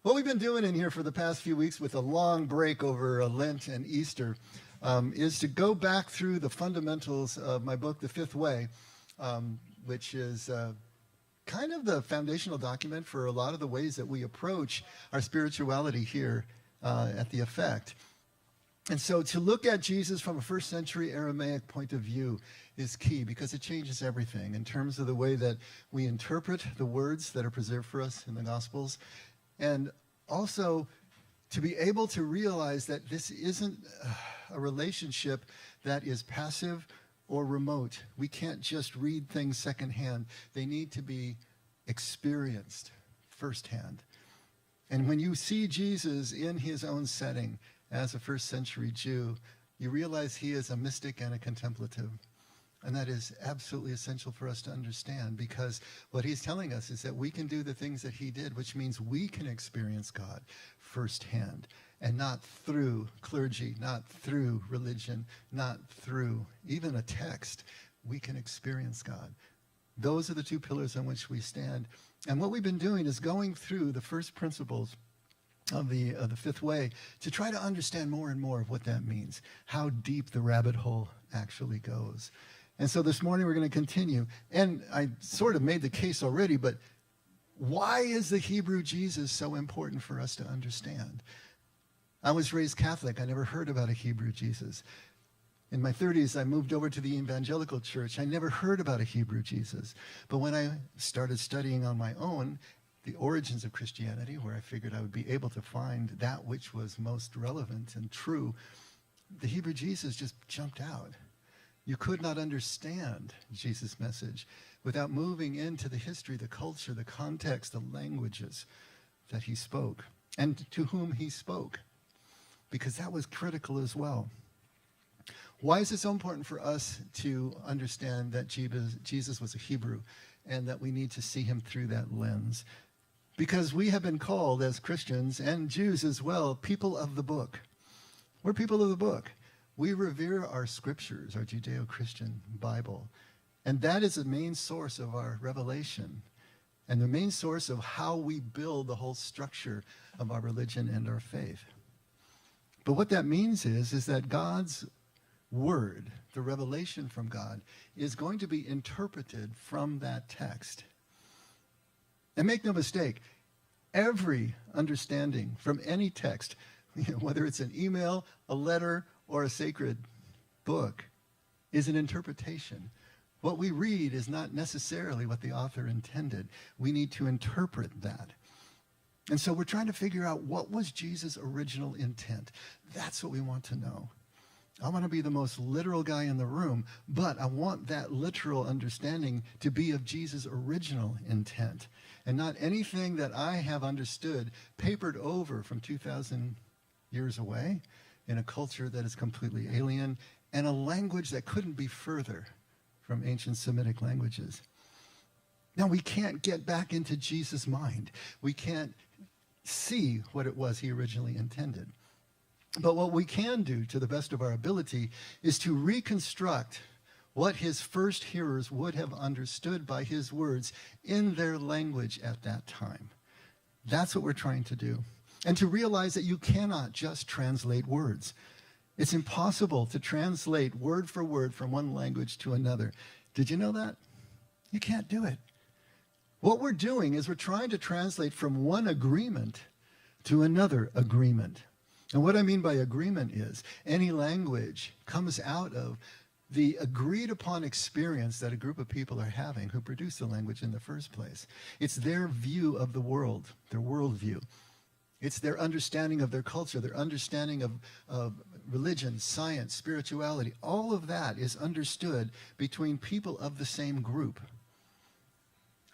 What we've been doing in here for the past few weeks with a long break over Lent and Easter is to go back through the fundamentals of my book, The Fifth Way, which is kind of the foundational document for a lot of the ways that we approach our spirituality here at The Effect. And so to look at Jesus from a first century Aramaic point of view is key because it changes everything in terms of the way that we interpret the words that are preserved for us in the Gospels. And also to be able to realize that this isn't a relationship that is passive or remote. We can't just read things secondhand. They need to be experienced firsthand. And when you see Jesus in his own setting as a first century Jew, you realize he is a mystic and a contemplative. And that is absolutely essential for us to understand, because what he's telling us is that we can do the things that he did, which means we can experience God firsthand, and not through clergy, not through religion, not through even a text. We can experience God. Those are the two pillars on which we stand. And what we've been doing is going through the first principles of the Fifth Way to try to understand more and more of what that means, how deep the rabbit hole actually goes. And so this morning we're going to continue. And I sort of made the case already, but why is the Hebrew Jesus so important for us to understand? I was raised Catholic. I never heard about a Hebrew Jesus. In my 30s, I moved over to the evangelical church. I never heard about a Hebrew Jesus. But when I started studying on my own the origins of Christianity, where I figured I would be able to find that which was most relevant and true, the Hebrew Jesus just jumped out. You could not understand Jesus' message without moving into the history, the culture, the context, the languages that he spoke and to whom he spoke, because that was critical as well. Why is it so important for us to understand that Jesus was a Hebrew and that we need to see him through that lens? Because we have been called as Christians and Jews as well, people of the book. We're people of the book. We revere our scriptures, our Judeo-Christian Bible. And that is the main source of our revelation and the main source of how we build the whole structure of our religion and our faith. But what that means is that God's word, the revelation from God, is going to be interpreted from that text. And make no mistake, every understanding from any text, whether it's an email, a letter, or a sacred book, is an interpretation. What we read is not necessarily what the author intended. We need to interpret that. And so we're trying to figure out, what was Jesus' original intent? That's what we want to know. I want to be the most literal guy in the room, but I want that literal understanding to be of Jesus' original intent, and not anything that I have understood papered over from 2,000 years away in a culture that is completely alien and a language that couldn't be further from ancient Semitic languages. Now, we can't get back into Jesus' mind. We can't see what it was he originally intended. But what we can do, to the best of our ability, is to reconstruct what his first hearers would have understood by his words in their language at that time. That's what we're trying to do. And to realize that you cannot just translate words. It's impossible to translate word for word from one language to another. Did you know that? You can't do it. What we're doing is we're trying to translate from one agreement to another agreement. And what I mean by agreement is any language comes out of the agreed upon experience that a group of people are having who produce the language in the first place. It's their view of the world, their worldview. It's their understanding of their culture, their understanding of religion, science, spirituality. All of that is understood between people of the same group.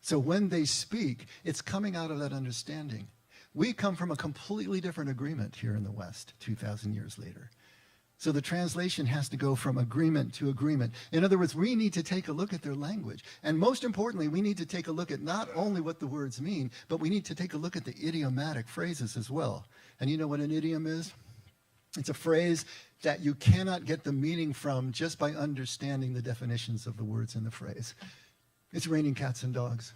So when they speak, it's coming out of that understanding. We come from a completely different agreement here in the West 2,000 years later. So the translation has to go from agreement to agreement. In other words, we need to take a look at their language. And most importantly, we need to take a look at not only what the words mean, but we need to take a look at the idiomatic phrases as well. And you know what an idiom is? It's a phrase that you cannot get the meaning from just by understanding the definitions of the words in the phrase. It's raining cats and dogs.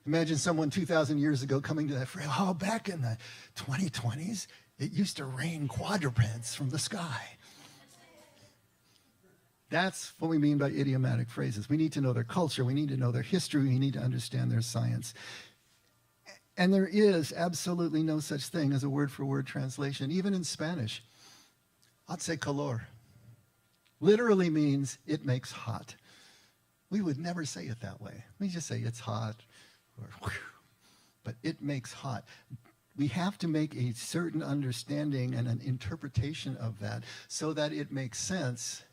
Imagine someone 2,000 years ago coming to that phrase, oh, back in the 2020s, it used to rain quadrupeds from the sky. That's what we mean by idiomatic phrases. We need to know their culture. We need to know their history. We need to understand their science. And there is absolutely no such thing as a word-for-word translation. Even in Spanish, hace calor literally means it makes hot. We would never say it that way. We just say it's hot, or whew, but it makes hot. We have to make a certain understanding and an interpretation of that so that it makes sense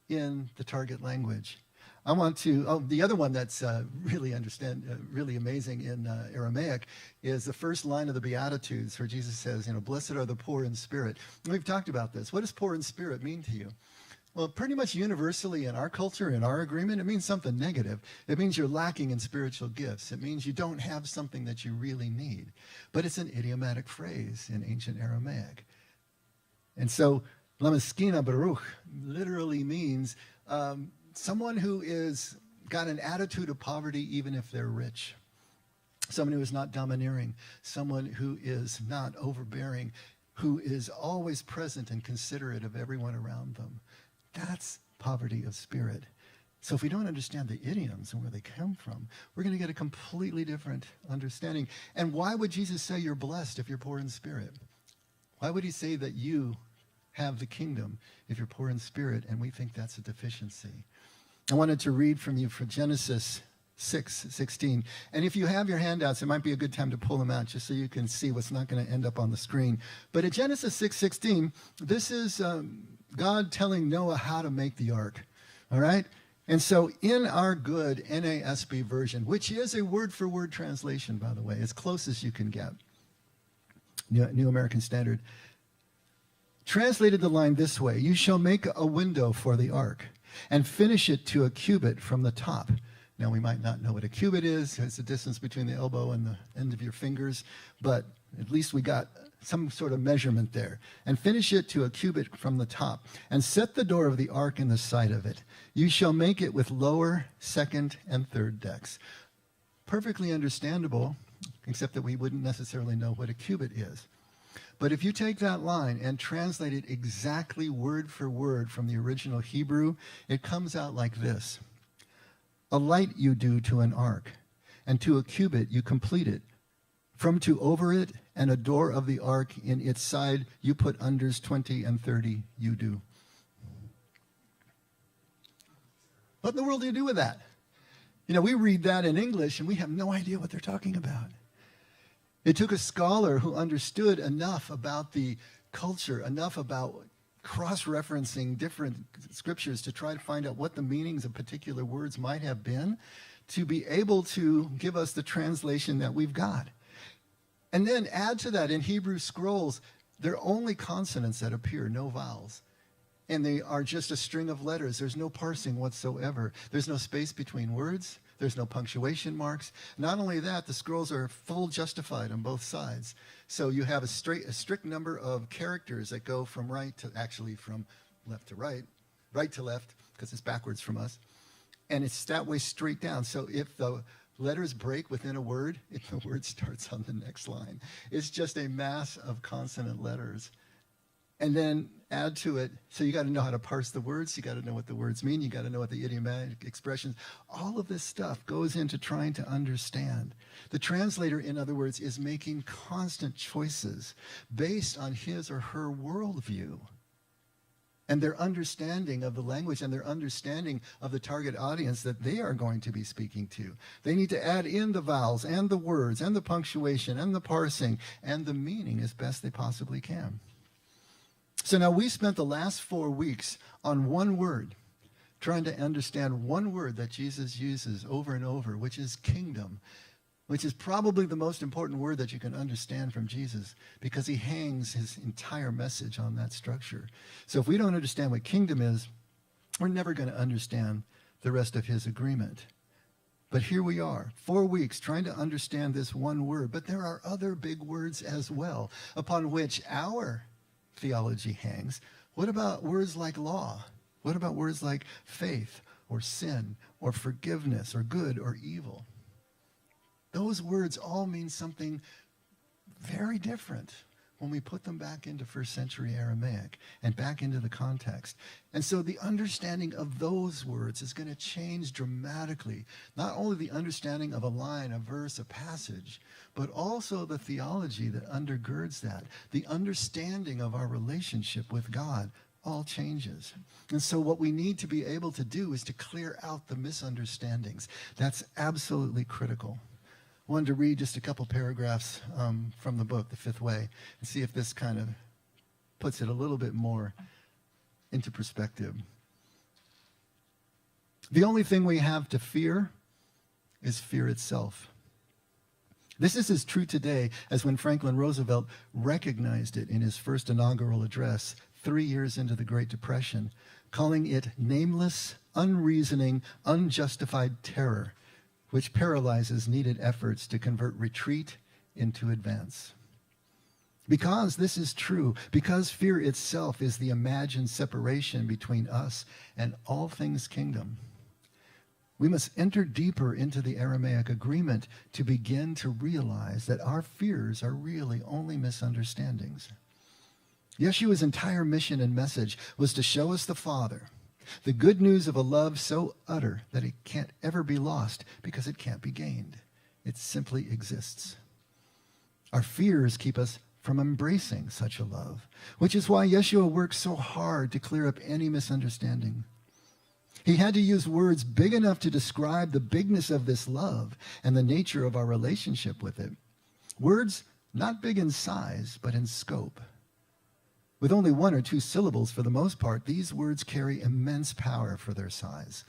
in the target language. I want to, the other one that's really amazing in Aramaic is the first line of the Beatitudes where Jesus says, blessed are the poor in spirit. And we've talked about this. What does poor in spirit mean to you? Well, pretty much universally in our culture, in our agreement, it means something negative. It means you're lacking in spiritual gifts. It means you don't have something that you really need. But it's an idiomatic phrase in ancient Aramaic. And so, Lameskina Baruch literally means someone who is got an attitude of poverty even if they're rich. Someone who is not domineering. Someone who is not overbearing. Who is always present and considerate of everyone around them. That's poverty of spirit. So if we don't understand the idioms and where they come from, we're going to get a completely different understanding. And why would Jesus say you're blessed if you're poor in spirit? Why would he say that you have the kingdom if you're poor in spirit? And we think that's a deficiency. I wanted to read from you from Genesis 6:16. And if you have your handouts, it might be a good time to pull them out just so you can see what's not going to end up on the screen. But in Genesis 6:16, this is God telling Noah how to make the ark. All right? And so in our good NASB version, which is a word-for-word translation, by the way, as close as you can get, New American Standard, translated the line this way: you shall make a window for the ark and finish it to a cubit from the top. Now, we might not know what a cubit is. It's the distance between the elbow and the end of your fingers, but at least we got some sort of measurement there. And finish it to a cubit from the top, and set the door of the ark in the side of it. You shall make it with lower, second, and third decks. Perfectly understandable, except that we wouldn't necessarily know what a cubit is. But if you take that line and translate it exactly word for word from the original Hebrew, it comes out like this. A light you do to an ark, and to a cubit you complete it. From to over it, and a door of the ark in its side, you put unders 20 and 30 you do. What in the world do you do with that? We read that in English, and we have no idea what they're talking about. It took a scholar who understood enough about the culture, enough about cross-referencing different scriptures to try to find out what the meanings of particular words might have been, to be able to give us the translation that we've got. And then add to that, in Hebrew scrolls, there are only consonants that appear, no vowels. And they are just a string of letters. There's no parsing whatsoever. There's no space between words. There's no punctuation marks. Not only that, the scrolls are full justified on both sides. So you have a strict number of characters that go from from left to right to left, because it's backwards from us. And it's that way straight down. So if the letters break within a word, the word starts on the next line. It's just a mass of consonant letters. And then add to it, so you got to know how to parse the words. You got to know what the words mean. You got to know what the idiomatic expressions. All of this stuff goes into trying to understand. The translator, in other words, is making constant choices based on his or her worldview and their understanding of the language and their understanding of the target audience that they are going to be speaking to. They need to add in the vowels and the words and the punctuation and the parsing and the meaning as best they possibly can. So now we spent the last 4 weeks on one word, trying to understand one word that Jesus uses over and over, which is kingdom, which is probably the most important word that you can understand from Jesus, because he hangs his entire message on that structure. So if we don't understand what kingdom is, we're never going to understand the rest of his agreement. But here we are, 4 weeks trying to understand this one word. But there are other big words as well, upon which our theology hangs. What about words like law? What about words like faith or sin or forgiveness or good or evil? Those words all mean something very different when we put them back into first century Aramaic and back into the context. And so the understanding of those words is going to change dramatically, not only the understanding of a line, a verse, a passage, but also the theology that undergirds that. The understanding of our relationship with God all changes. And so what we need to be able to do is to clear out the misunderstandings. That's absolutely critical. I wanted to read just a couple paragraphs from the book, The Fifth Way, and see if this kind of puts it a little bit more into perspective. The only thing we have to fear is fear itself. This is as true today as when Franklin Roosevelt recognized it in his first inaugural address 3 years into the Great Depression, calling it nameless, unreasoning, unjustified terror, which paralyzes needed efforts to convert retreat into advance. Because this is true, because fear itself is the imagined separation between us and all things kingdom, we must enter deeper into the Aramaic agreement to begin to realize that our fears are really only misunderstandings. Yeshua's entire mission and message was to show us the Father, the good news of a love so utter that it can't ever be lost because it can't be gained. It simply exists. Our fears keep us from embracing such a love, which is why Yeshua works so hard to clear up any misunderstanding. He had to use words big enough to describe the bigness of this love and the nature of our relationship with it. Words not big in size, but in scope. With only 1 or 2 syllables for the most part, these words carry immense power for their size.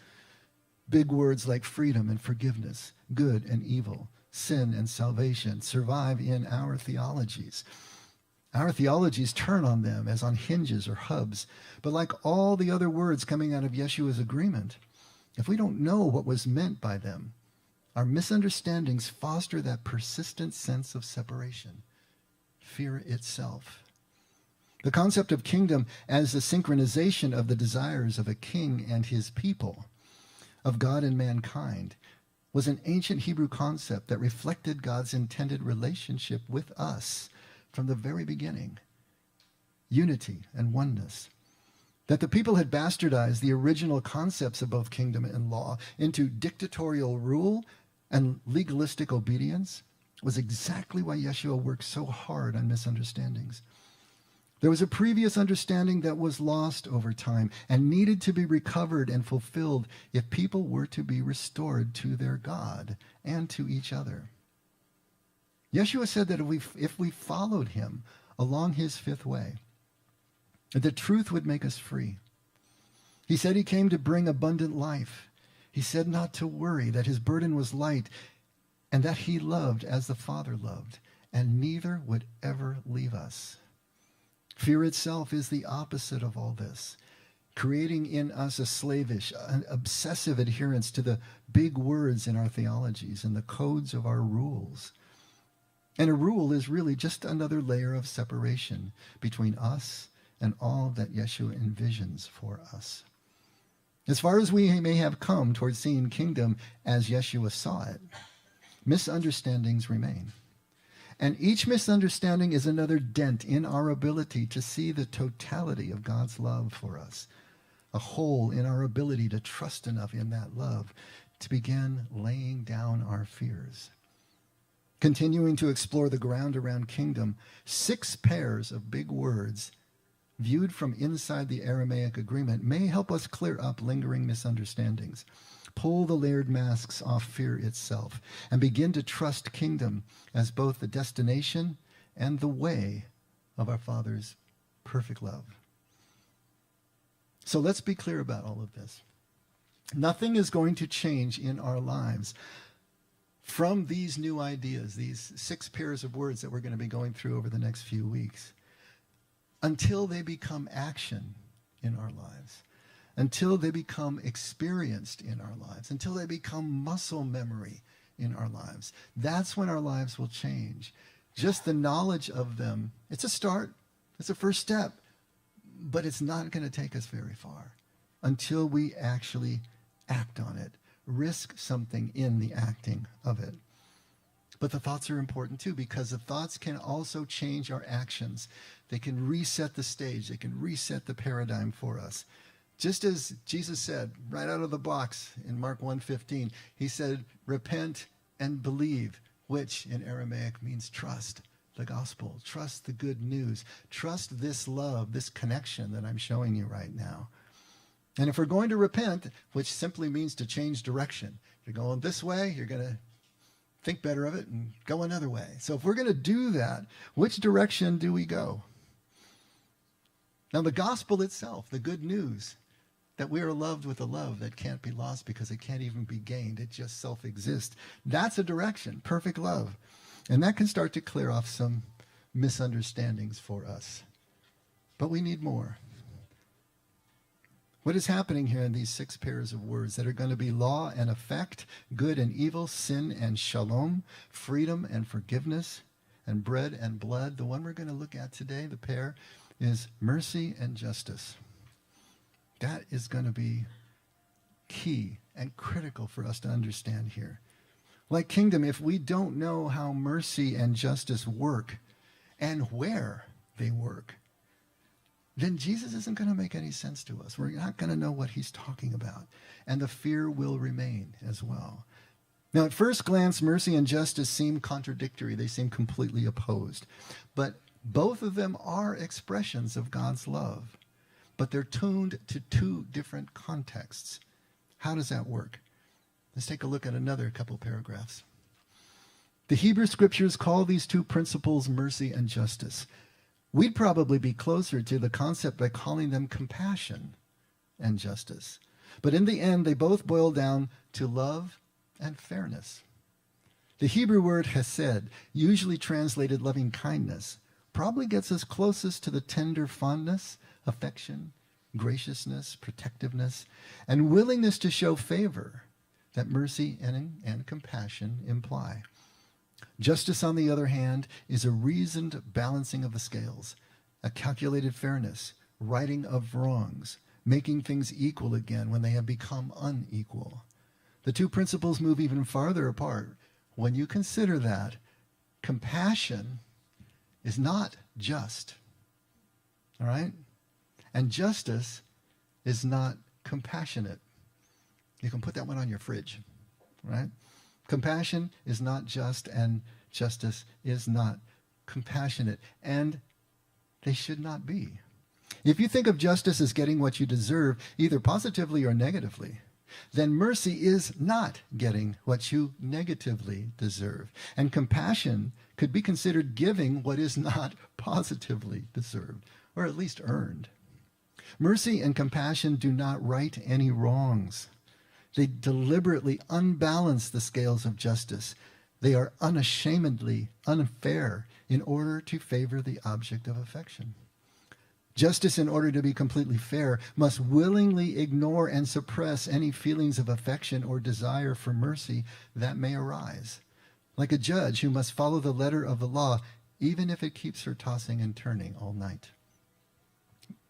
Big words like freedom and forgiveness, good and evil, sin and salvation survive in our theologies. Our theologies turn on them as on hinges or hubs. But like all the other words coming out of Yeshua's agreement, if we don't know what was meant by them, our misunderstandings foster that persistent sense of separation, fear itself. The concept of kingdom as the synchronization of the desires of a king and his people, of God and mankind, was an ancient Hebrew concept that reflected God's intended relationship with us from the very beginning. Unity and oneness. That the people had bastardized the original concepts of both kingdom and law into dictatorial rule and legalistic obedience was exactly why Yeshua worked so hard on misunderstandings. There was a previous understanding that was lost over time and needed to be recovered and fulfilled if people were to be restored to their God and to each other. Yeshua said that if we followed him along his fifth way, the truth would make us free. He said he came to bring abundant life. He said not to worry, that his burden was light, and that he loved as the Father loved, and neither would ever leave us. Fear itself is the opposite of all this, creating in us a slavish, an obsessive adherence to the big words in our theologies and the codes of our rules. And a rule is really just another layer of separation between us and all that Yeshua envisions for us. As far as we may have come towards seeing kingdom as Yeshua saw it, misunderstandings remain. And each misunderstanding is another dent in our ability to see the totality of God's love for us, a hole in our ability to trust enough in that love to begin laying down our fears. Continuing to explore the ground around kingdom, 6 pairs of big words viewed from inside the Aramaic agreement may help us clear up lingering misunderstandings, pull the layered masks off fear itself, and begin to trust kingdom as both the destination and the way of our Father's perfect love. So let's be clear about all of this. Nothing is going to change in our lives from these new ideas, these 6 pairs of words that we're going to be going through over the next few weeks, until they become action in our lives, until they become experienced in our lives, until they become muscle memory in our lives. That's when our lives will change. Just the knowledge of them, it's a start, it's a first step, but it's not going to take us very far until we actually act on it, risk something in the acting of it. But the thoughts are important too, because the thoughts can also change our actions. They can reset the stage. They can reset the paradigm for us. Just as Jesus said right out of the box in Mark 1:15, he said, repent and believe, which in Aramaic means trust the gospel, trust the good news, trust this love, this connection that I'm showing you right now. And if we're going to repent, which simply means to change direction, you're going this way, you're going to think better of it and go another way. So if we're going to do that, which direction do we go? Now, the gospel itself, the good news, that we are loved with a love that can't be lost because it can't even be gained. It just self-exists. That's a direction, perfect love. And that can start to clear off some misunderstandings for us. But we need more. What is happening here in these 6 pairs of words that are going to be law and effect, good and evil, sin and shalom, freedom and forgiveness, and bread and blood? The one we're going to look at today, the pair, is mercy and justice. That is going to be key and critical for us to understand here. Like Kingdom, if we don't know how mercy and justice work and where they work, then Jesus isn't going to make any sense to us. We're not going to know what he's talking about. And the fear will remain as well. Now, at first glance, mercy and justice seem contradictory. They seem completely opposed. But both of them are expressions of God's love. But they're tuned to 2 different contexts. How does that work? Let's take a look at another couple paragraphs. The Hebrew scriptures call these 2 principles mercy and justice. We'd probably be closer to the concept by calling them compassion and justice. But in the end, they both boil down to love and fairness. The Hebrew word hesed, usually translated loving kindness, probably gets us closest to the tender fondness, affection, graciousness, protectiveness, and willingness to show favor that mercy and compassion imply. Justice, on the other hand, is a reasoned balancing of the scales, a calculated fairness, righting of wrongs, making things equal again when they have become unequal. The 2 principles move even farther apart when you consider that compassion is not just, all right? And justice is not compassionate. You can put that one on your fridge, right? Compassion is not just, and justice is not compassionate. And they should not be. If you think of justice as getting what you deserve, either positively or negatively, then mercy is not getting what you negatively deserve. And compassion could be considered giving what is not positively deserved, or at least earned. Mercy and compassion do not right any wrongs. They deliberately unbalance the scales of justice. They are unashamedly unfair in order to favor the object of affection. Justice, in order to be completely fair, must willingly ignore and suppress any feelings of affection or desire for mercy that may arise, like a judge who must follow the letter of the law, even if it keeps her tossing and turning all night.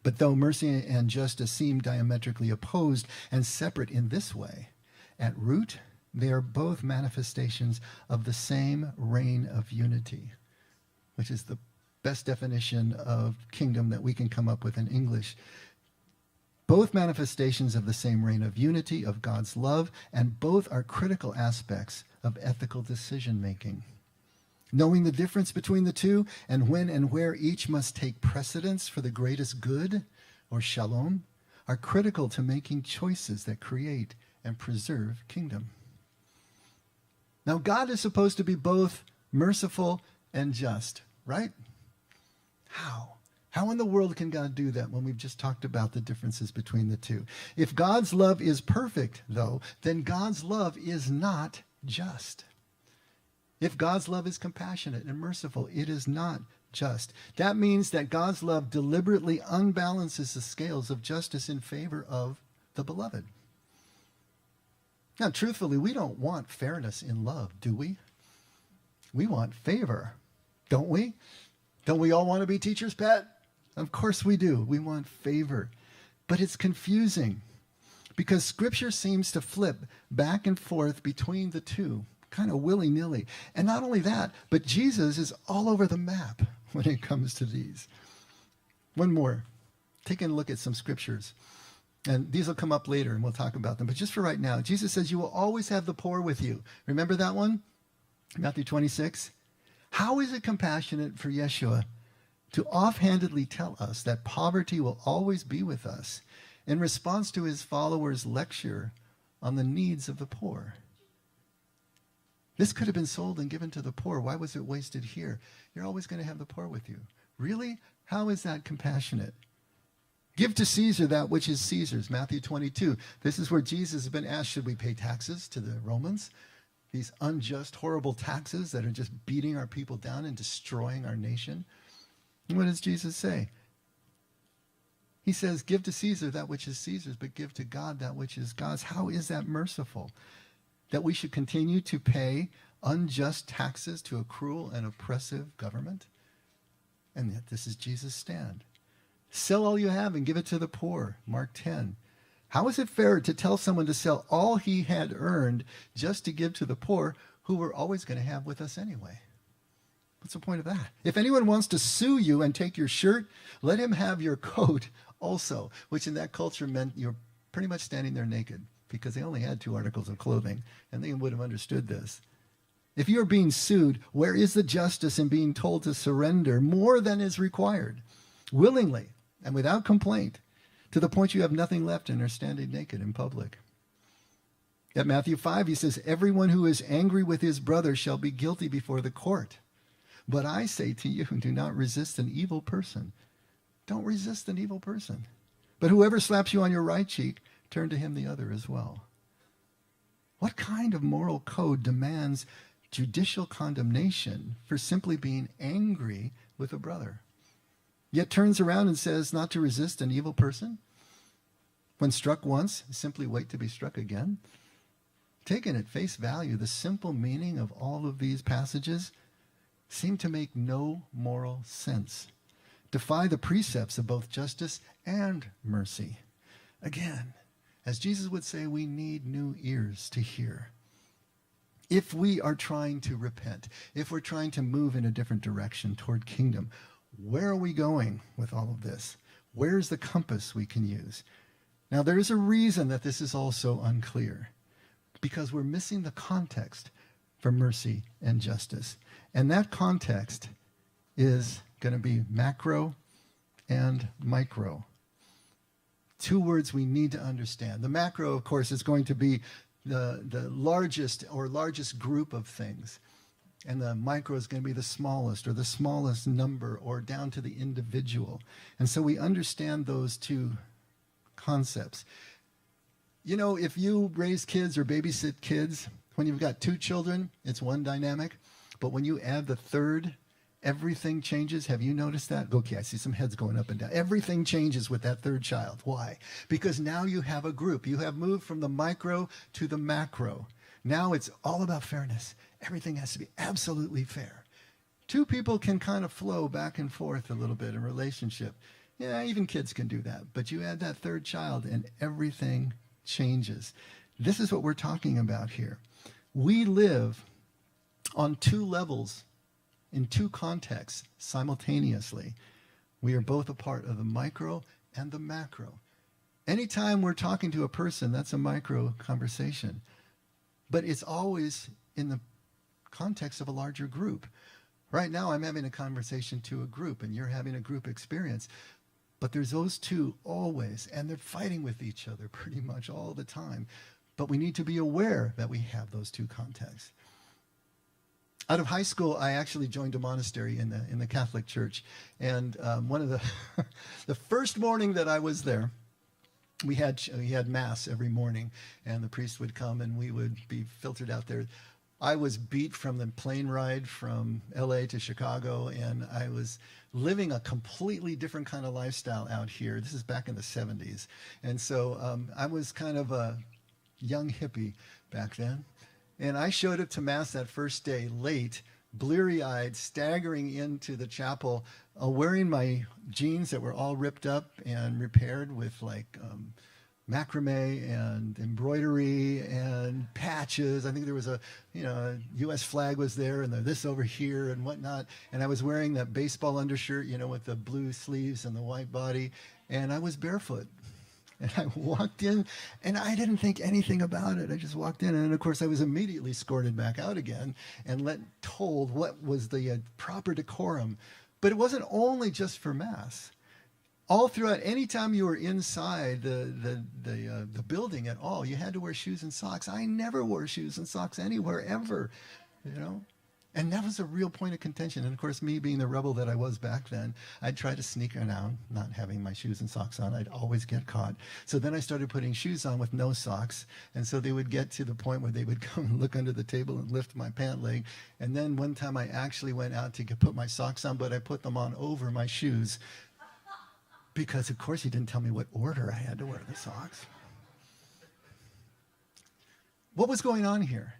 But though mercy and justice seem diametrically opposed and separate in this way, at root, they are both manifestations of the same reign of unity, which is the best definition of kingdom that we can come up with in English. Both manifestations of the same reign of unity, of God's love, and both are critical aspects of ethical decision-making. Knowing the difference between the 2 and when and where each must take precedence for the greatest good, or shalom, are critical to making choices that create and preserve kingdom. Now, God is supposed to be both merciful and just, right? How? How in the world can God do that when we've just talked about the differences between the 2? If God's love is perfect, though, then God's love is not just. If God's love is compassionate and merciful, it is not just. That means that God's love deliberately unbalances the scales of justice in favor of the beloved. Now, truthfully, we don't want fairness in love, do we? We want favor, don't we? Don't we all want to be teacher's pet? Of course we do. We want favor. But it's confusing because Scripture seems to flip back and forth between the 2 kind of willy-nilly. And not only that, but Jesus is all over the map when it comes to these. One more. Taking a look at some scriptures. And these will come up later, and we'll talk about them. But just for right now, Jesus says, you will always have the poor with you. Remember that one? Matthew 26. How is it compassionate for Yeshua to offhandedly tell us that poverty will always be with us in response to his followers' lecture on the needs of the poor? This could have been sold and given to the poor. Why was it wasted here? You're always going to have the poor with you. Really? How is that compassionate? Give to Caesar that which is Caesar's. Matthew 22. This is where Jesus has been asked, should we pay taxes to the Romans? These unjust, horrible taxes that are just beating our people down and destroying our nation. And what does Jesus say? He says, give to Caesar that which is Caesar's, but give to God that which is God's. How is that merciful? That we should continue to pay unjust taxes to a cruel and oppressive government? And yet this is Jesus' stand. Sell all you have and give it to the poor. Mark 10. How is it fair to tell someone to sell all he had earned just to give to the poor who we're always going to have with us anyway? What's the point of that? If anyone wants to sue you and take your shirt, let him have your coat also, which in that culture meant you're pretty much standing there naked because they only had 2 articles of clothing, and they would have understood this. If you're being sued, where is the justice in being told to surrender more than is required, willingly and without complaint, to the point you have nothing left and are standing naked in public? At Matthew 5, he says, everyone who is angry with his brother shall be guilty before the court. But I say to you, do not resist an evil person. Don't resist an evil person. But whoever slaps you on your right cheek, turn to him the other as well. What kind of moral code demands judicial condemnation for simply being angry with a brother, yet turns around and says not to resist an evil person? When struck once, simply wait to be struck again? Taken at face value, the simple meaning of all of these passages seem to make no moral sense, defy the precepts of both justice and mercy. Again, as Jesus would say, we need new ears to hear. If we are trying to repent, if we're trying to move in a different direction toward kingdom, where are we going with all of this? Where's the compass we can use? Now, there is a reason that this is also unclear, because we're missing the context for mercy and justice. And that context is going to be macro and micro. 2 words we need to understand. The macro, of course, is going to be the largest group of things. And the micro is going to be the smallest number or down to the individual. And so we understand those 2 concepts. You know, if you raise kids or babysit kids, when you've got 2 children, it's one dynamic. But when you add the third, everything changes. Have you noticed that? Okay, I see some heads going up and down. Everything changes with that third child. Why? Because now you have a group. You have moved from the micro to the macro. Now it's all about fairness. Everything has to be absolutely fair. 2 people can kind of flow back and forth a little bit in relationship. Yeah, even kids can do that. But you add that third child and everything changes. This is what we're talking about here. We live on 2 levels in 2 contexts simultaneously. We are both a part of the micro and the macro. Anytime we're talking to a person, that's a micro conversation. But it's always in the context of a larger group. Right now, I'm having a conversation to a group, and you're having a group experience. But there's those 2 always, and they're fighting with each other pretty much all the time. But we need to be aware that we have those 2 contexts. Out of high school, I actually joined a monastery in the Catholic Church. And one of the first morning that I was there, we had Mass every morning, and the priest would come, and we would be filtered out there. I was beat from the plane ride from LA to Chicago, and I was living a completely different kind of lifestyle out here. This is back in the 70s. And so I was kind of a young hippie back then. And I showed up to Mass that first day late, bleary-eyed, staggering into the chapel, wearing my jeans that were all ripped up and repaired with macrame and embroidery and patches. I think there was a U.S. flag was there, and this over here and whatnot. And I was wearing that baseball undershirt, with the blue sleeves and the white body, and I was barefoot. And I walked in, and I didn't think anything about it. I just walked in, and of course I was immediately escorted back out again and told what was the proper decorum. But it wasn't only just for Mass. All throughout, any time you were inside the building at all, you had to wear shoes and socks. I never wore shoes and socks anywhere ever, And that was a real point of contention. And of course, me being the rebel that I was back then, I'd try to sneak around, not having my shoes and socks on. I'd always get caught. So then I started putting shoes on with no socks. And so they would get to the point where they would come and look under the table and lift my pant leg. And then one time I actually went out to put my socks on, but I put them on over my shoes. Because, of course, he didn't tell me what order I had to wear the socks. What was going on here?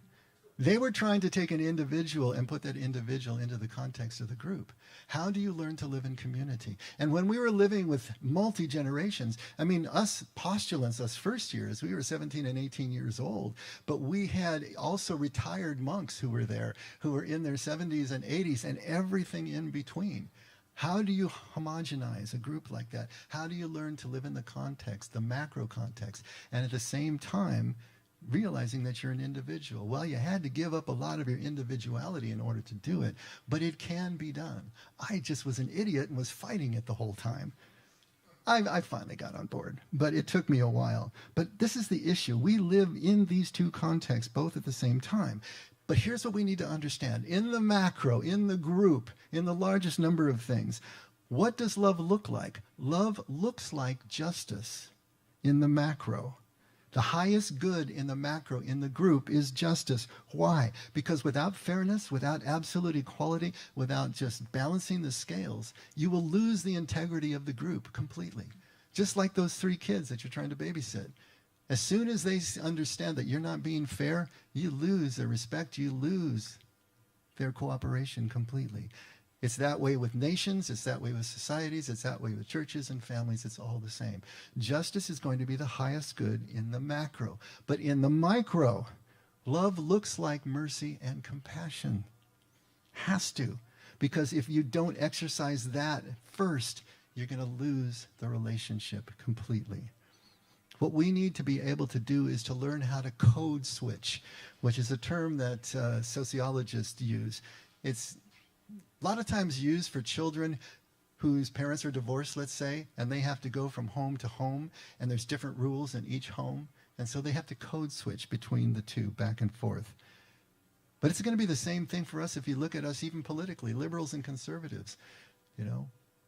They were trying to take an individual and put that individual into the context of the group. How do you learn to live in community? And when we were living with multi-generations, us postulants, us first years, we were 17 and 18 years old, but we had also retired monks who were there, who were in their 70s and 80s and everything in between. How do you homogenize a group like that? How do you learn to live in the context, the macro context, and at the same time realizing that you're an individual? Well, you had to give up a lot of your individuality in order to do it, but it can be done. I just was an idiot and was fighting it the whole time. I finally got on board, but it took me a while. But this is the issue. We live in these two contexts both at the same time. But here's what we need to understand. In the macro, in the group, in the largest number of things, what does love look like? Love looks like justice in the macro. The highest good in the macro, in the group, is justice. Why? Because without fairness, without absolute equality, without just balancing the scales, you will lose the integrity of the group completely. Just like those 3 kids that you're trying to babysit. As soon as they understand that you're not being fair, you lose their respect, you lose their cooperation completely. It's that way with nations, it's that way with societies, it's that way with churches and families, it's all the same. Justice is going to be the highest good in the macro. But in the micro, love looks like mercy and compassion. Has to. Because if you don't exercise that first, you're going to lose the relationship completely. What we need to be able to do is to learn how to code switch, which is a term that sociologists use. It's a lot of times used for children whose parents are divorced, let's say, and they have to go from home to home, and there's different rules in each home, and so they have to code switch between the two, back and forth. But it's going to be the same thing for us if you look at us even politically, liberals and conservatives,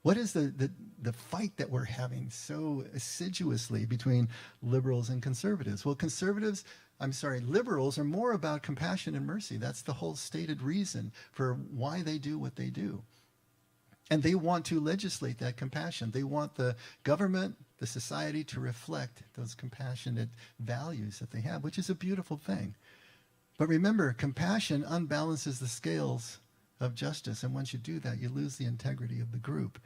What is the fight that we're having so assiduously between liberals and conservatives? Well, liberals are more about compassion and mercy. That's the whole stated reason for why they do what they do. And they want to legislate that compassion. They want the government, the society to reflect those compassionate values that they have, which is a beautiful thing. But remember, compassion unbalances the scales of justice. And once you do that, you lose the integrity of the group.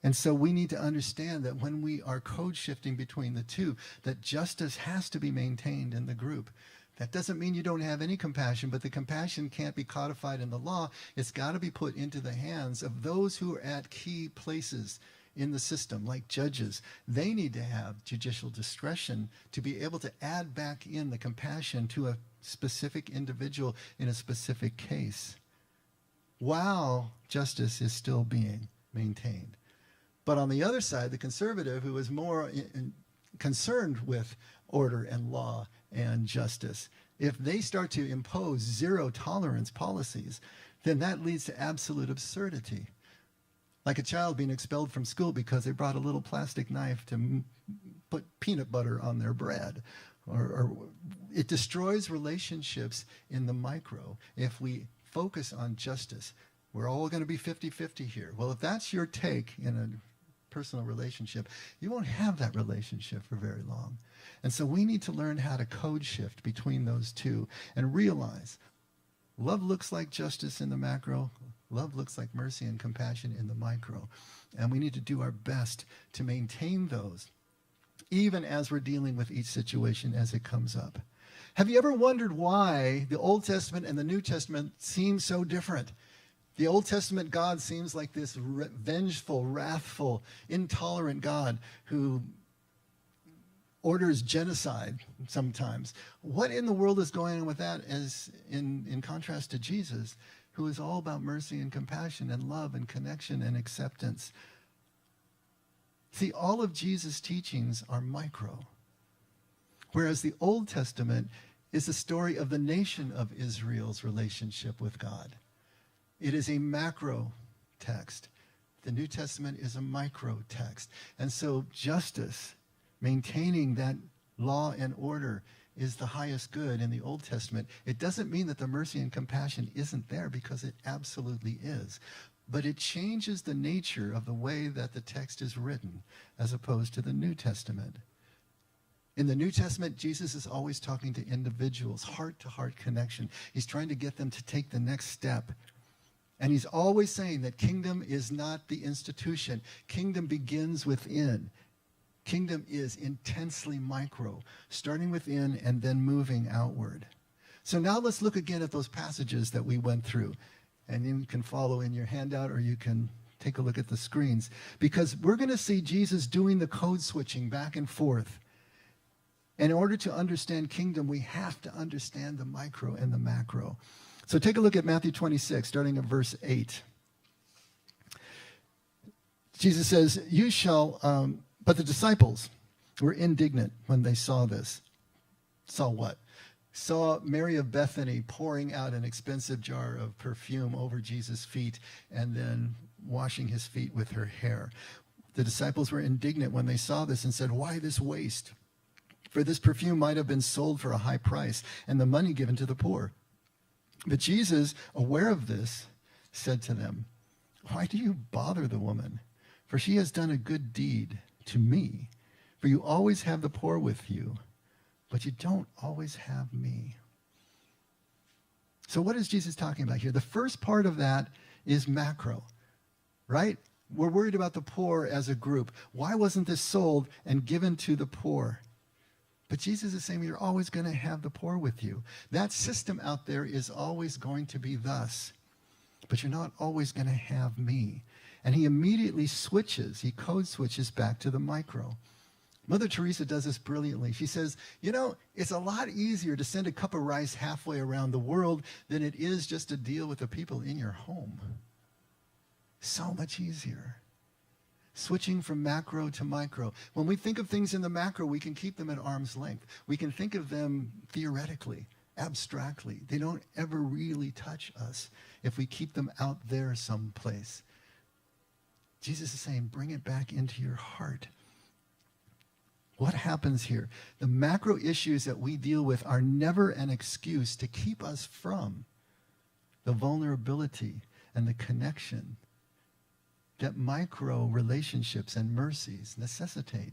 And so we need to understand that when we are code shifting between the two, that justice has to be maintained in the group. That doesn't mean you don't have any compassion, but the compassion can't be codified in the law. It's got to be put into the hands of those who are at key places in the system, like judges. They need to have judicial discretion to be able to add back in the compassion to a specific individual in a specific case, while justice is still being maintained. But on the other side, the conservative, who is more concerned with order and law and justice, if they start to impose zero tolerance policies, then that leads to absolute absurdity. Like a child being expelled from school because they brought a little plastic knife to put peanut butter on their bread. Or it destroys relationships in the micro if we focus on justice. We're all going to be 50-50 here. Well, if that's your take in a personal relationship, you won't have that relationship for very long. And so we need to learn how to code shift between those two and realize love looks like justice in the macro, love looks like mercy and compassion in the micro. And we need to do our best to maintain those even as we're dealing with each situation as it comes up. Have you ever wondered why the Old Testament and the New Testament seem so different? The Old Testament God seems like this vengeful, wrathful, intolerant God who orders genocide sometimes. What in the world is going on with that as in contrast to Jesus, who is all about mercy and compassion and love and connection and acceptance? See, all of Jesus' teachings are micro, whereas the Old Testament is the story of the nation of Israel's relationship with God. It is a macro text. The New Testament is a micro text. And so justice, maintaining that law and order, is the highest good in the Old Testament. It doesn't mean that the mercy and compassion isn't there, because it absolutely is. But it changes the nature of the way that the text is written as opposed to the New Testament. In the New Testament, Jesus is always talking to individuals, heart-to-heart connection. He's trying to get them to take the next step. And he's always saying that kingdom is not the institution. Kingdom begins within. Kingdom is intensely micro, starting within and then moving outward. So now let's look again at those passages that we went through. And you can follow in your handout, or you can take a look at the screens, because we're going to see Jesus doing the code switching back and forth. In order to understand kingdom, we have to understand the micro and the macro. So take a look at Matthew 26, starting at verse 8. Jesus says, but the disciples were indignant when they saw this. Saw what? Saw Mary of Bethany pouring out an expensive jar of perfume over Jesus' feet and then washing his feet with her hair. The disciples were indignant when they saw this and said, "Why this waste? For this perfume might have been sold for a high price and the money given to the poor." But Jesus, aware of this, said to them, "Why do you bother the woman? For she has done a good deed to me. For you always have the poor with you, but you don't always have me." So what is Jesus talking about here? The first part of that is macro, right? We're worried about the poor as a group. Why wasn't this sold and given to the poor? But Jesus is saying you're always going to have the poor with you. That system out there is always going to be thus. But you're not always going to have me. And he immediately switches, he code switches back to the micro. Mother Teresa does this brilliantly. She says, it's a lot easier to send a cup of rice halfway around the world than it is just to deal with the people in your home. So much easier. Switching from macro to micro. When we think of things in the macro, we can keep them at arm's length. We can think of them theoretically, abstractly. They don't ever really touch us if we keep them out there someplace. Jesus is saying, bring it back into your heart. What happens here? The macro issues that we deal with are never an excuse to keep us from the vulnerability and the connection that micro relationships and mercies necessitate.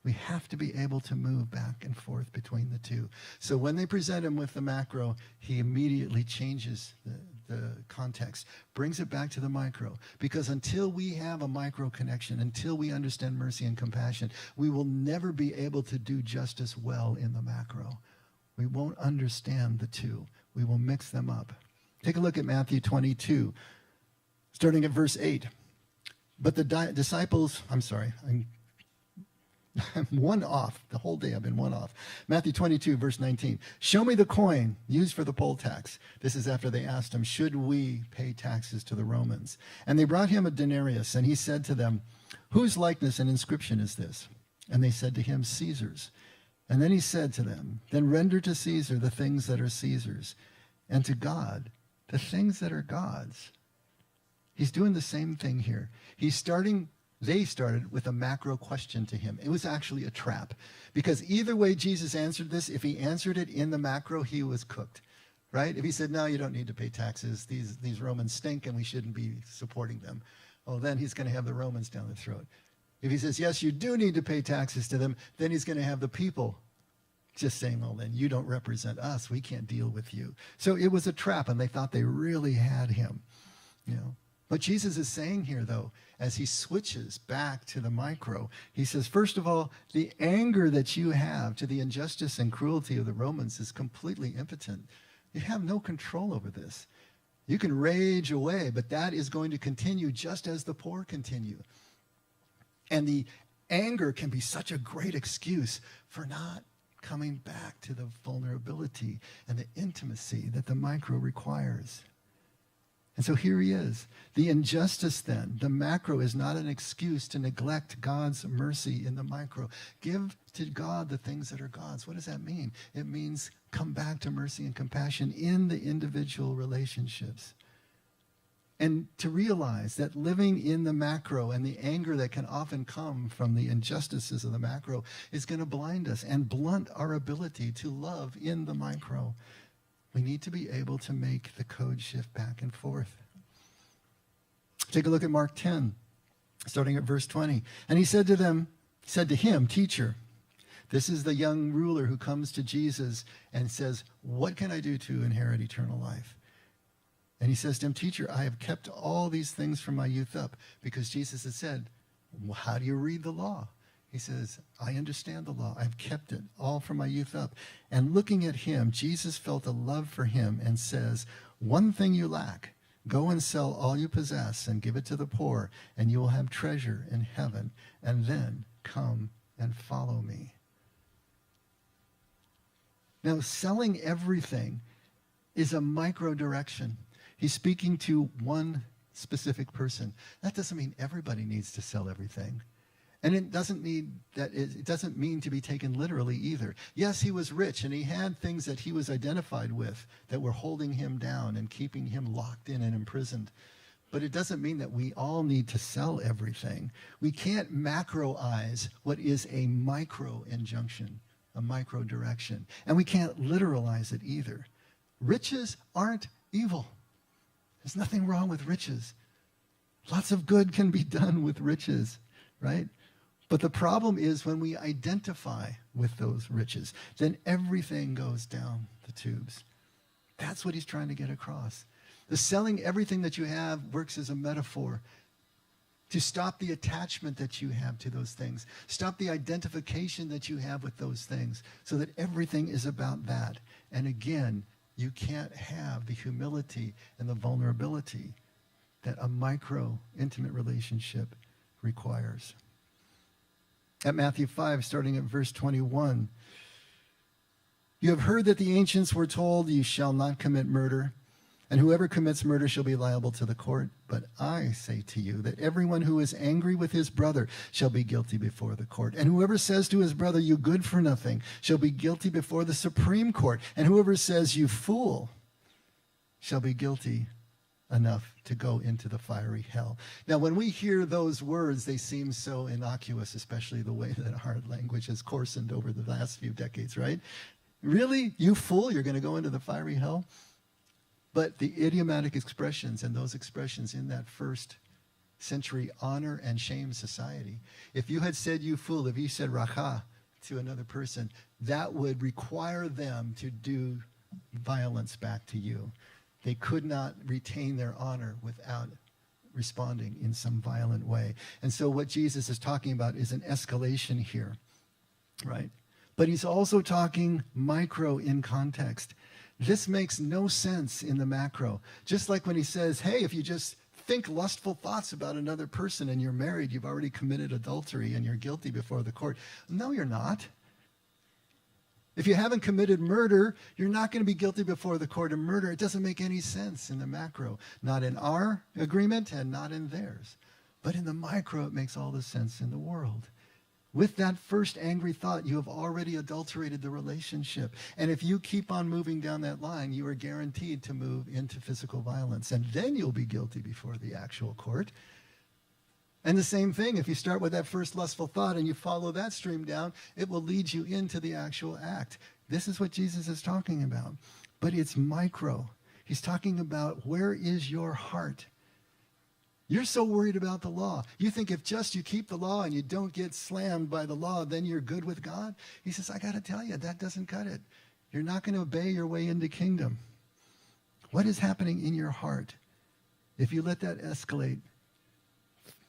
We have to be able to move back and forth between the two. So when they present him with the macro, he immediately changes the context, brings it back to the micro. Because until we have a micro connection, until we understand mercy and compassion, we will never be able to do justice well in the macro. We won't understand the two. We will mix them up. Take a look at Matthew 22. Starting at verse 8. But the disciples, I'm one off. The whole day I've been one off. Matthew 22, verse 19. "Show me the coin used for the poll tax." This is after they asked him, should we pay taxes to the Romans? And they brought him a denarius, and he said to them, "Whose likeness and inscription is this?" And they said to him, "Caesar's." And then he said to them, "Then render to Caesar the things that are Caesar's, and to God the things that are God's." He's doing the same thing here. They started with a macro question to him. It was actually a trap. Because either way Jesus answered this, if he answered it in the macro, he was cooked. Right? If he said, "No, you don't need to pay taxes. These Romans stink and we shouldn't be supporting them," well, then he's going to have the Romans down the throat. If he says, "Yes, you do need to pay taxes to them," then he's going to have the people just saying, "Well, then you don't represent us. We can't deal with you." So it was a trap, and they thought they really had him. What Jesus is saying here, though, as he switches back to the micro, he says, first of all, the anger that you have to the injustice and cruelty of the Romans is completely impotent. You have no control over this. You can rage away, but that is going to continue just as the poor continue. And the anger can be such a great excuse for not coming back to the vulnerability and the intimacy that the micro requires. And so here he is. The injustice then, the macro, is not an excuse to neglect God's mercy in the micro. Give to God the things that are God's. What does that mean? It means come back to mercy and compassion in the individual relationships. And to realize that living in the macro and the anger that can often come from the injustices of the macro is going to blind us and blunt our ability to love in the micro. We need to be able to make the code shift back and forth. Take a look at Mark 10, starting at verse 20. And he said to him, teacher, this is the young ruler who comes to Jesus and says, what can I do to inherit eternal life? And he says to him, teacher, I have kept all these things from my youth up. Because Jesus had said, well, how do you read the law? He says, I understand the law. I've kept it all from my youth up. And looking at him, Jesus felt a love for him and says, one thing you lack. Go and sell all you possess and give it to the poor, and you will have treasure in heaven. And then come and follow me. Now, selling everything is a micro direction. He's speaking to one specific person. That doesn't mean everybody needs to sell everything. And it doesn't mean to be taken literally either. Yes, he was rich and he had things that he was identified with that were holding him down and keeping him locked in and imprisoned. But it doesn't mean that we all need to sell everything. We can't macroize what is a micro injunction, a micro direction. And we can't literalize it either. Riches aren't evil. There's nothing wrong with riches. Lots of good can be done with riches, right? But the problem is when we identify with those riches, then everything goes down the tubes. That's what he's trying to get across. The selling everything that you have works as a metaphor to stop the attachment that you have to those things. Stop the identification that you have with those things so that everything is about that. And again, you can't have the humility and the vulnerability that a micro, intimate relationship requires. At Matthew 5, starting at verse 21, you have heard that the ancients were told, you shall not commit murder, and whoever commits murder shall be liable to the court. But I say to you that everyone who is angry with his brother shall be guilty before the court. And whoever says to his brother, you good for nothing, shall be guilty before the Supreme Court. And whoever says, you fool, shall be guilty enough to go into the fiery hell. Now, when we hear those words, they seem so innocuous, especially the way that our language has coarsened over the last few decades, right? Really? You fool, you're going to go into the fiery hell? But the idiomatic expressions and those expressions in that first century honor and shame society, if you had said you fool, if you said racha to another person, that would require them to do violence back to you. They could not retain their honor without responding in some violent way. And so what Jesus is talking about is an escalation here, right? But he's also talking micro in context. This makes no sense in the macro. Just like when he says, hey, if you just think lustful thoughts about another person and you're married, you've already committed adultery and you're guilty before the court. No, you're not. If you haven't committed murder, you're not going to be guilty before the court of murder. It doesn't make any sense in the macro. Not in our agreement and not in theirs. But in the micro, it makes all the sense in the world. With that first angry thought, you have already adulterated the relationship. And if you keep on moving down that line, you are guaranteed to move into physical violence. And then you'll be guilty before the actual court. And the same thing, if you start with that first lustful thought and you follow that stream down, it will lead you into the actual act. This is what Jesus is talking about. But it's micro. He's talking about where is your heart? You're so worried about the law. You think if just you keep the law and you don't get slammed by the law, then you're good with God? He says, I got to tell you, that doesn't cut it. You're not going to obey your way into kingdom. What is happening in your heart? If you let that escalate,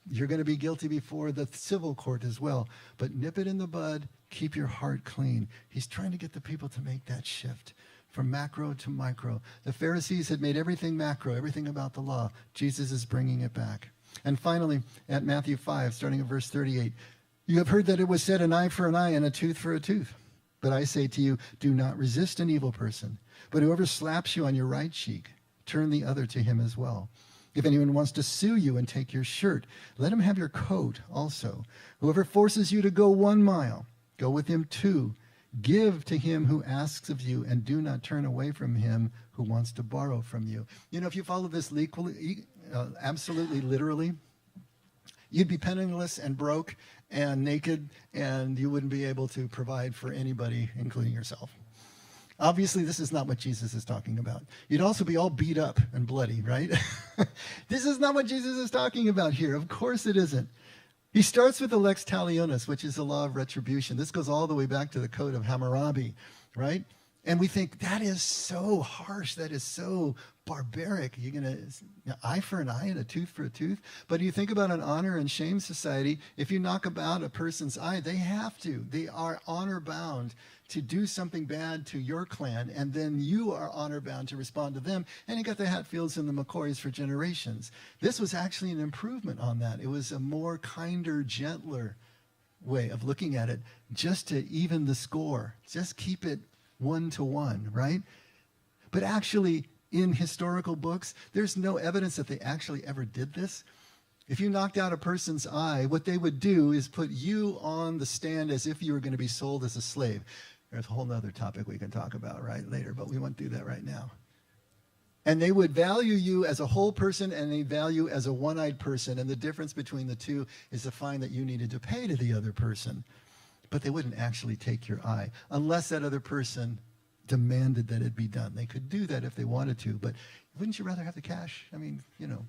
you're going to be guilty before the civil court as well. But nip it in the bud. Keep your heart clean. He's trying to get the people to make that shift from macro to micro. The Pharisees had made everything macro, everything about the law. Jesus is bringing it back. And finally, at Matthew 5, starting at verse 38, you have heard that it was said, an eye for an eye and a tooth for a tooth. But I say to you, do not resist an evil person. But whoever slaps you on your right cheek, turn the other to him as well. If anyone wants to sue you and take your shirt, let him have your coat also. Whoever forces you to go 1 mile, go with him 2. Give to him who asks of you, and do not turn away from him who wants to borrow from you. You know, if you follow this absolutely literally, you'd be penniless and broke and naked, and you wouldn't be able to provide for anybody, including yourself. Obviously, this is not what Jesus is talking about. You'd also be all beat up and bloody, right? This is not what Jesus is talking about here. Of course it isn't. He starts with the lex talionis, which is the law of retribution. This goes all the way back to the code of Hammurabi, right? And we think that is so harsh. That is so barbaric. You're going to eye for an eye and a tooth for a tooth. But you think about an honor and shame society. If you knock about a person's eye, they have to. They are honor bound to do something bad to your clan, and then you are honor bound to respond to them. And you got the Hatfields and the McCoys for generations. This was actually an improvement on that. It was a more kinder, gentler way of looking at it, just to even the score. Just keep it 1-to-1, right? But actually, in historical books, there's no evidence that they actually ever did this. If you knocked out a person's eye, what they would do is put you on the stand as if you were going to be sold as a slave. There's a whole other topic we can talk about later, but we won't do that right now. And they would value you as a whole person, and they value as a one-eyed person, and the difference between the two is the fine that you needed to pay to the other person. But they wouldn't actually take your eye unless that other person demanded that it be done. They could do that if they wanted to, but wouldn't you rather have the cash? I mean, you know.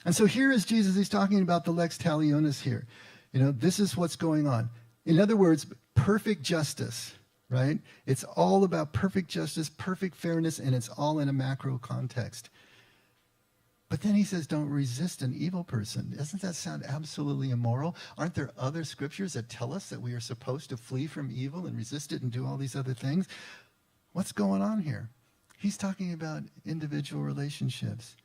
And so here is Jesus. He's talking about the lex talionis here. You know, this is what's going on. In other words, perfect justice, right? It's all about perfect justice, perfect fairness, and it's all in a macro context. But then he says, don't resist an evil person. Doesn't that sound absolutely immoral? Aren't there other scriptures that tell us that we are supposed to flee from evil and resist it and do all these other things? What's going on here? He's talking about individual relationships.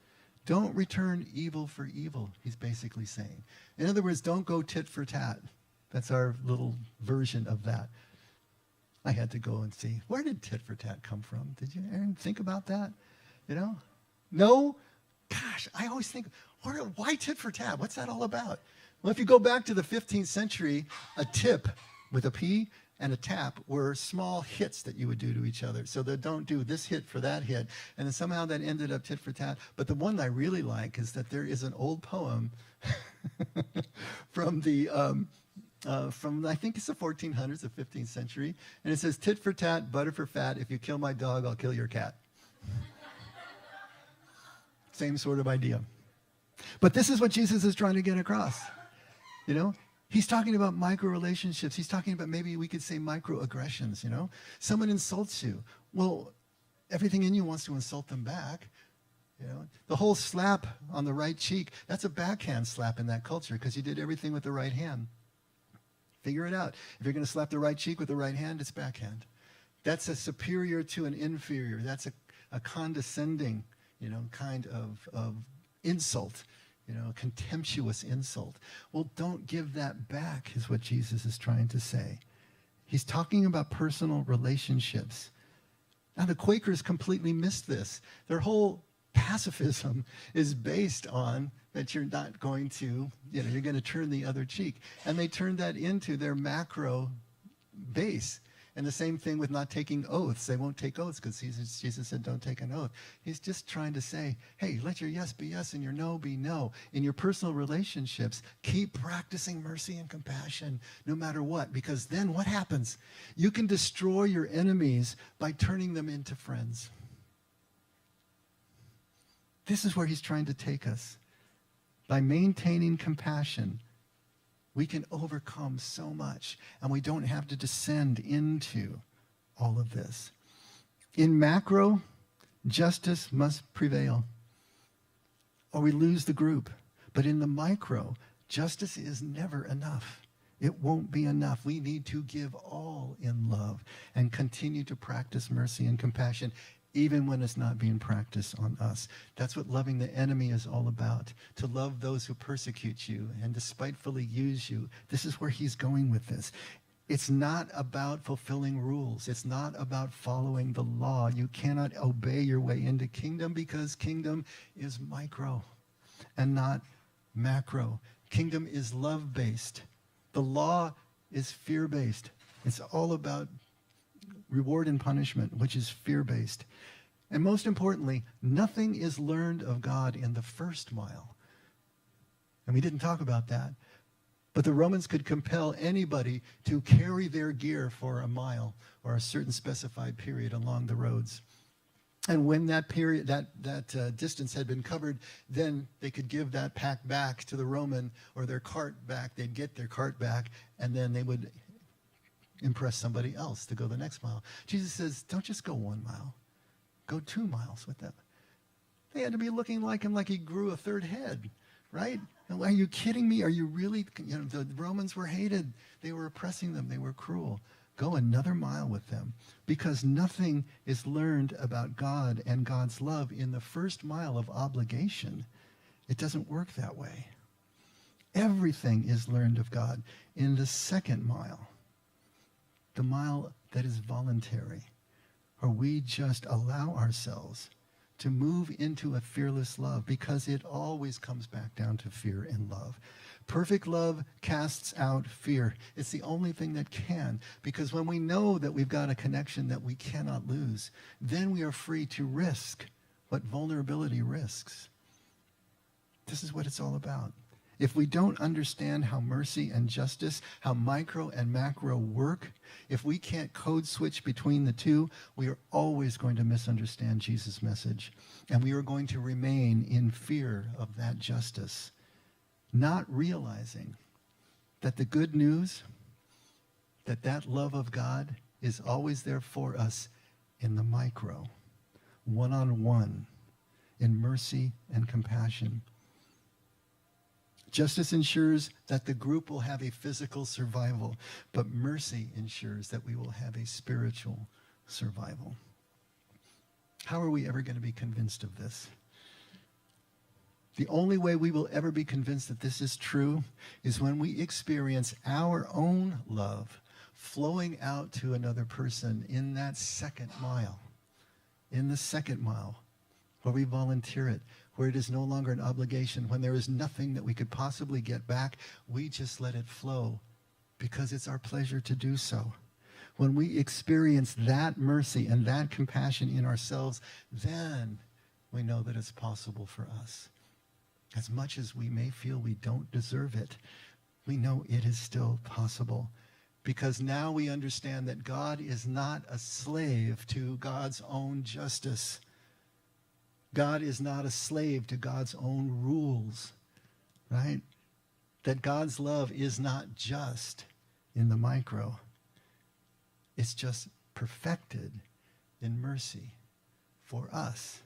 Don't return evil for evil, he's basically saying. In other words, don't go tit for tat. That's our little version of that. I had to go and see, where did tit for tat come from? Did you, Aaron, think about that? You know? No? Gosh, I always think, why tit for tat? What's that all about? Well, if you go back to the 15th century, a tip with a P and a tap were small hits that you would do to each other. So they don't do this hit for that hit. And then somehow that ended up tit for tat. But the one I really like is that there is an old poem from I think it's the 1400s, the 15th century. And it says, tit for tat, butter for fat. If you kill my dog, I'll kill your cat. Same sort of idea. But this is what Jesus is trying to get across. You know, he's talking about micro relationships. He's talking about, maybe we could say, microaggressions, you know. Someone insults you. Well, everything in you wants to insult them back. You know, the whole slap on the right cheek, that's a backhand slap in that culture because you did everything with the right hand. Figure it out. If you're going to slap the right cheek with the right hand, it's backhand. That's a superior to an inferior. That's a condescending, you know, kind of insult, you know, a contemptuous insult. Well, don't give that back, is what Jesus is trying to say. He's talking about personal relationships. Now, the Quakers completely missed this. Their whole pacifism is based on that you're not going to, you know, you're going to turn the other cheek. And they turned that into their macro base. And the same thing with not taking oaths. They won't take oaths because Jesus said don't take an oath. He's just trying to say, hey, let your yes be yes and your no be no. In your personal relationships, keep practicing mercy and compassion no matter what. Because then what happens? You can destroy your enemies by turning them into friends. This is where he's trying to take us. By maintaining compassion, we can overcome so much, and we don't have to descend into all of this. In macro, justice must prevail. or we lose the group. But in the micro, justice is never enough. It won't be enough. We need to give all in love and continue to practice mercy and compassion, even when it's not being practiced on us. That's what loving the enemy is all about, to love those who persecute you and despitefully use you. This is where he's going with this. It's not about fulfilling rules. It's not about following the law. You cannot obey your way into kingdom because kingdom is micro and not macro. Kingdom is love-based. The law is fear-based. It's all about reward and punishment, which is fear-based. And most importantly, nothing is learned of God in the first mile. And we didn't talk about that. But the Romans could compel anybody to carry their gear for a mile or a certain specified period along the roads. And when that period, that distance had been covered, then they could give that pack back to the Roman, or their cart back. They'd get their cart back, and then they would impress somebody else to go the next mile. Jesus says, don't just go 1 mile. Go 2 miles with them. They had to be looking like him like he grew a third head, right? Are you kidding me? Are you really? The Romans were hated. They were oppressing them. They were cruel. Go another mile with them, because nothing is learned about God and God's love in the first mile of obligation. It doesn't work that way. Everything is learned of God in the second mile, the mile that is voluntary, where we just allow ourselves to move into a fearless love, because it always comes back down to fear and love. Perfect love casts out fear. It's the only thing that can, because when we know that we've got a connection that we cannot lose, then we are free to risk what vulnerability risks. This is what it's all about. If we don't understand how mercy and justice, how micro and macro work, if we can't code switch between the two, we are always going to misunderstand Jesus' message. And we are going to remain in fear of that justice, not realizing that the good news, that love of God is always there for us in the micro, one-on-one, in mercy and compassion. Justice ensures that the group will have a physical survival, but mercy ensures that we will have a spiritual survival. How are we ever going to be convinced of this? The only way we will ever be convinced that this is true is when we experience our own love flowing out to another person in that second mile, where we volunteer it, where it is no longer an obligation, when there is nothing that we could possibly get back, we just let it flow because it's our pleasure to do so. When we experience that mercy and that compassion in ourselves, then we know that it's possible for us. As much as we may feel we don't deserve it, we know it is still possible, because now we understand that God is not a slave to God's own justice. God is not a slave to God's own rules, right? That God's love is not just in the micro. It's just perfected in mercy for us,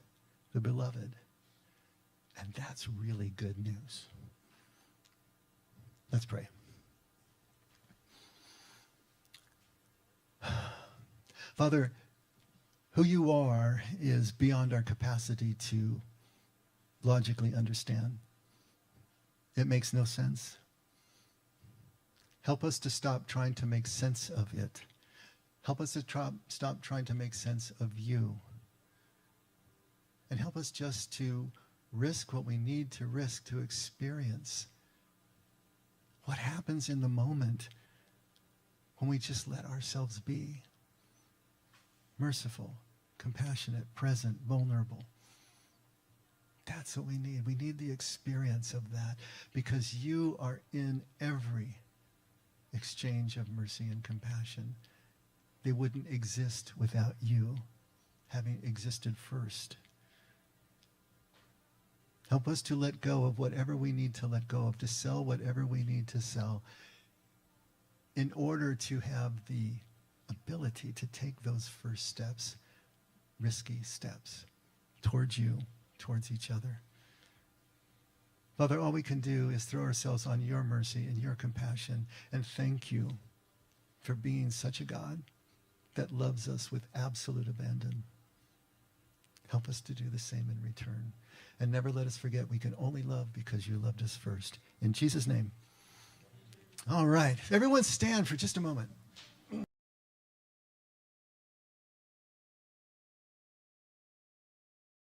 the beloved. And that's really good news. Let's pray. Father, who you are is beyond our capacity to logically understand. It makes no sense. Help us to stop trying to make sense of it. Help us to stop trying to make sense of you. And help us just to risk what we need to risk to experience what happens in the moment when we just let ourselves be merciful, compassionate, present, vulnerable. That's what we need. We need the experience of that, because you are in every exchange of mercy and compassion. They wouldn't exist without you having existed first. Help us to let go of whatever we need to let go of, to sell whatever we need to sell, in order to have the ability to take those first steps, risky steps, towards you, towards each other. Father, all we can do is throw ourselves on your mercy and your compassion and thank you for being such a God that loves us with absolute abandon. Help us to do the same in return. And never let us forget we can only love because you loved us first. In Jesus' name. All right. Everyone stand for just a moment.